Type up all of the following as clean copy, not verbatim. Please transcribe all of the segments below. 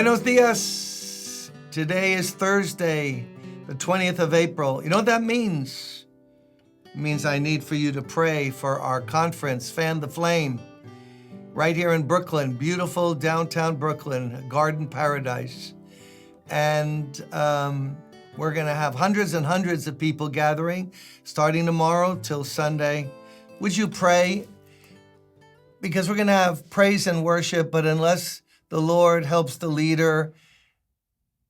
Buenos dias. Today is Thursday, the 20th of April. You know what that means? It means I need for you to pray for our conference, Fan the Flame, right here in Brooklyn, beautiful downtown Brooklyn, garden paradise. And we're going to have hundreds and hundreds of people gathering starting tomorrow till Sunday. Would you pray? Because we're going to have praise and worship, but unless the Lord helps the leader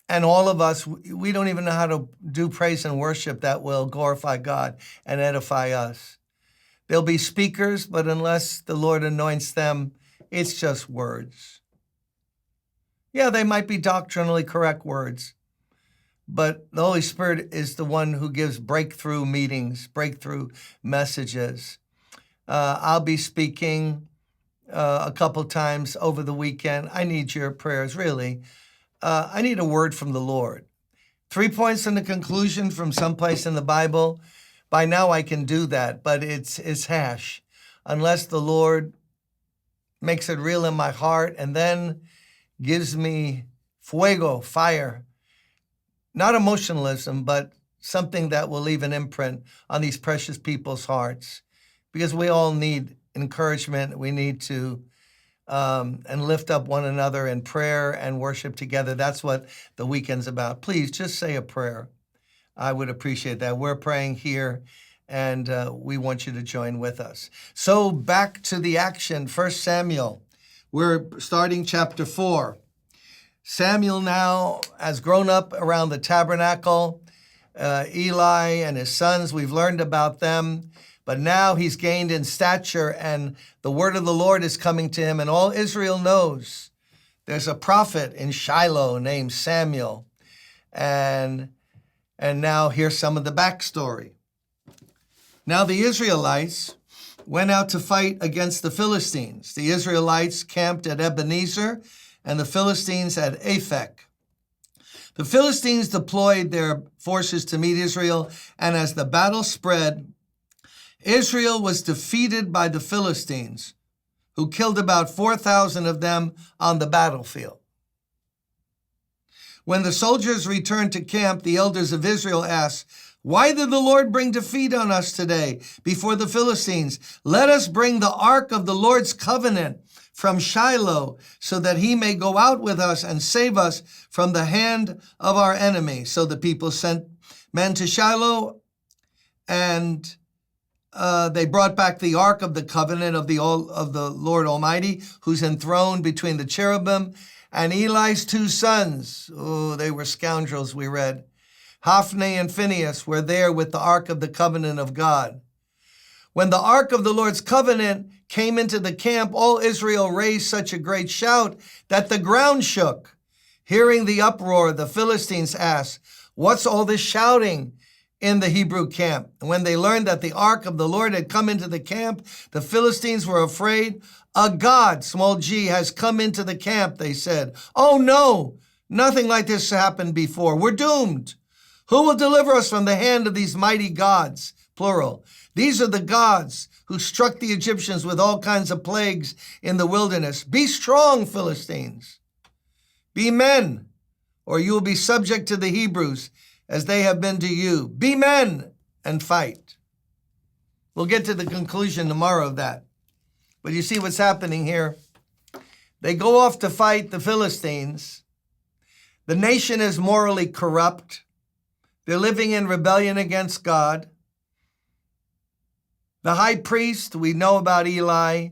and all of us, we don't even know how to do praise and worship that will glorify God and edify us. There'll be speakers, but unless the Lord anoints them, it's just words. Yeah, they might be doctrinally correct words, but the Holy Spirit is the one who gives breakthrough meetings, breakthrough messages. I'll be speaking a couple times over the weekend. I need your prayers, really. I need a word from the Lord. 3 points in the conclusion from someplace in the Bible. By now I can do that, but it's hash. Unless the Lord makes it real in my heart and then gives me fuego, fire. Not emotionalism, but something that will leave an imprint on these precious people's hearts. Because we all need encouragement. We need to and lift up one another in prayer and worship together. That's what the weekend's about. Please just say a prayer. I would appreciate that. We're praying here, and we want you to join with us. So back to the action, 1 Samuel. We're starting chapter 4. Samuel now has grown up around the tabernacle. Eli and his sons, we've learned about them. But now he's gained in stature, and the word of the Lord is coming to him, and all Israel knows there's a prophet in Shiloh named Samuel. And now here's some of the backstory. Now the Israelites went out to fight against the Philistines. The Israelites camped at Ebenezer, and the Philistines at Aphek. The Philistines deployed their forces to meet Israel, and as the battle spread, Israel was defeated by the Philistines, who killed about 4,000 of them on the battlefield. When the soldiers returned to camp, the elders of Israel asked, "Why did the Lord bring defeat on us today before the Philistines? Let us bring the ark of the Lord's covenant from Shiloh, so that he may go out with us and save us from the hand of our enemy." So the people sent men to Shiloh, and they brought back the ark of the covenant of the Lord Almighty, who's enthroned between the cherubim, and Eli's two sons. Oh, they were scoundrels, we read. Hophni and Phinehas were there with the ark of the covenant of God. When the ark of the Lord's covenant came into the camp, all Israel raised such a great shout that the ground shook. Hearing the uproar, the Philistines asked, "What's all this shouting in the Hebrew camp?" And when they learned that the ark of the Lord had come into the camp, the Philistines were afraid. "A god, small g, has come into the camp," they said. "Oh no, nothing like this happened before. We're doomed. Who will deliver us from the hand of these mighty gods?" Plural. "These are the gods who struck the Egyptians with all kinds of plagues in the wilderness. Be strong, Philistines. Be men, or you will be subject to the Hebrews, as they have been to you. Be men and fight." We'll get to the conclusion tomorrow of that. But you see what's happening here. They go off to fight the Philistines. The nation is morally corrupt. They're living in rebellion against God. The high priest, we know about Eli,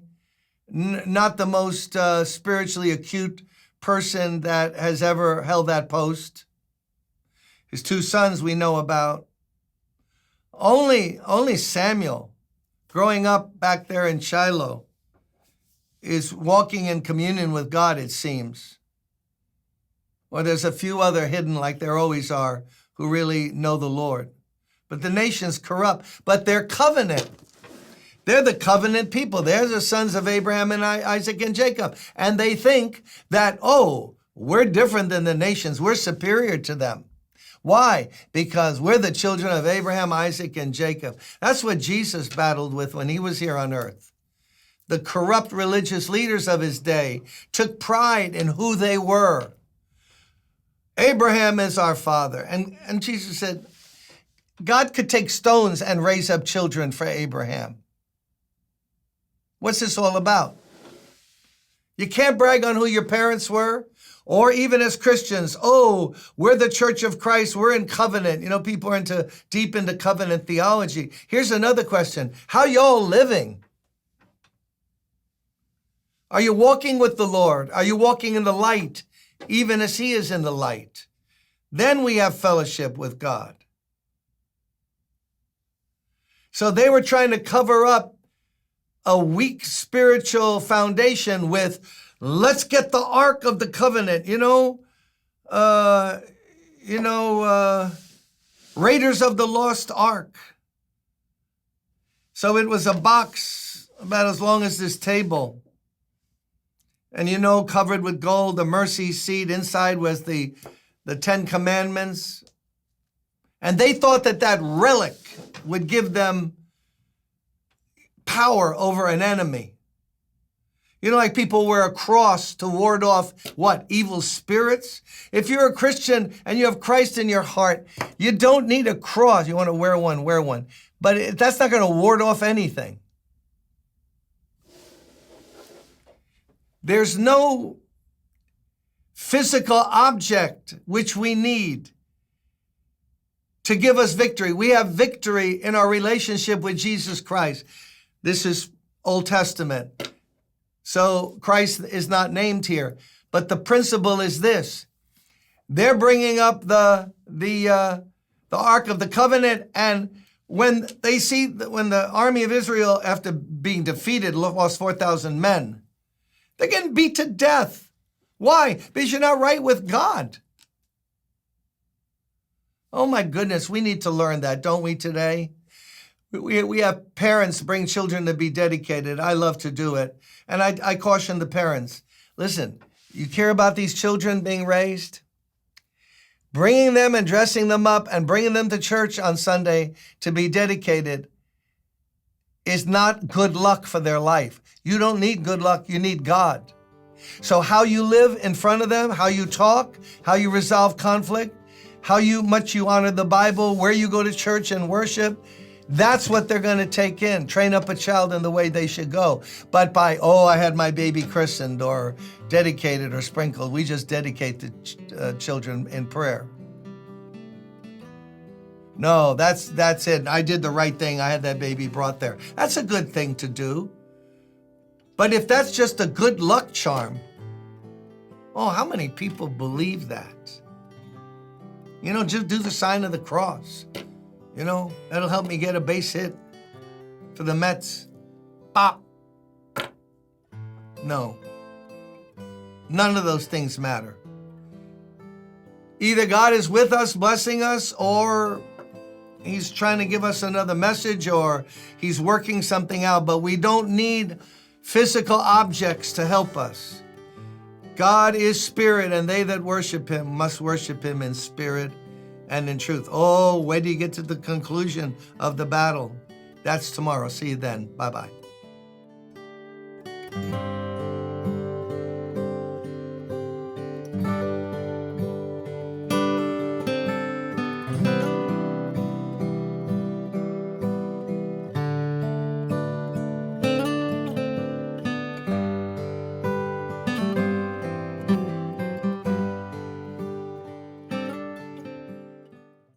not the most spiritually acute person that has ever held that post. His two sons we know about. Only Samuel, growing up back there in Shiloh, is walking in communion with God, it seems. Or there's a few other hidden, like there always are, who really know the Lord. But the nation's corrupt. But they're covenant. They're the covenant people. They're the sons of Abraham and Isaac and Jacob. And they think that, oh, we're different than the nations. We're superior to them. Why? Because we're the children of Abraham, Isaac, and Jacob. That's what Jesus battled with when he was here on earth. The corrupt religious leaders of his day took pride in who they were. Abraham is our father. And Jesus said, God could take stones and raise up children for Abraham. What's this all about? You can't brag on who your parents were, or even as Christians, oh, we're the Church of Christ, we're in covenant. You know, people are deep into covenant theology. Here's another question. How y'all living? Are you walking with the Lord? Are you walking in the light, even as he is in the light? Then we have fellowship with God. So they were trying to cover up a weak spiritual foundation with, let's get the Ark of the Covenant, Raiders of the Lost Ark. So it was a box about as long as this table. And covered with gold, the mercy seat. Inside was the 10 Commandments. And they thought that relic would give them power over an enemy. Like people wear a cross to ward off what? Evil spirits? If you're a Christian and you have Christ in your heart, you don't need a cross. You want to wear one. But that's not going to ward off anything. There's no physical object which we need to give us victory. We have victory in our relationship with Jesus Christ. This is Old Testament. So Christ is not named here. But the principle is this. They're bringing up the Ark of the Covenant, and when they see that when the army of Israel, after being defeated, lost 4,000 men, they're getting beat to death. Why? Because you're not right with God. Oh my goodness, we need to learn that, don't we, today? We have parents bring children to be dedicated. I love to do it. And I caution the parents, listen, you care about these children being raised? Bringing them and dressing them up and bringing them to church on Sunday to be dedicated is not good luck for their life. You don't need good luck, you need God. So how you live in front of them, how you talk, how you resolve conflict, how much you honor the Bible, where you go to church and worship, that's what they're going to take in. Train up a child in the way they should go. But I had my baby christened or dedicated or sprinkled, we just dedicate the children in prayer. No, that's it. I did the right thing. I had that baby brought there. That's a good thing to do. But if that's just a good luck charm, how many people believe that? Just do the sign of the cross. That'll help me get a base hit for the Mets. Pop. No. None of those things matter. Either God is with us, blessing us, or he's trying to give us another message, or he's working something out. But we don't need physical objects to help us. God is spirit, and they that worship him must worship him in spirit and in truth. Where do you get to the conclusion of the battle? That's tomorrow. See you then. Bye-bye.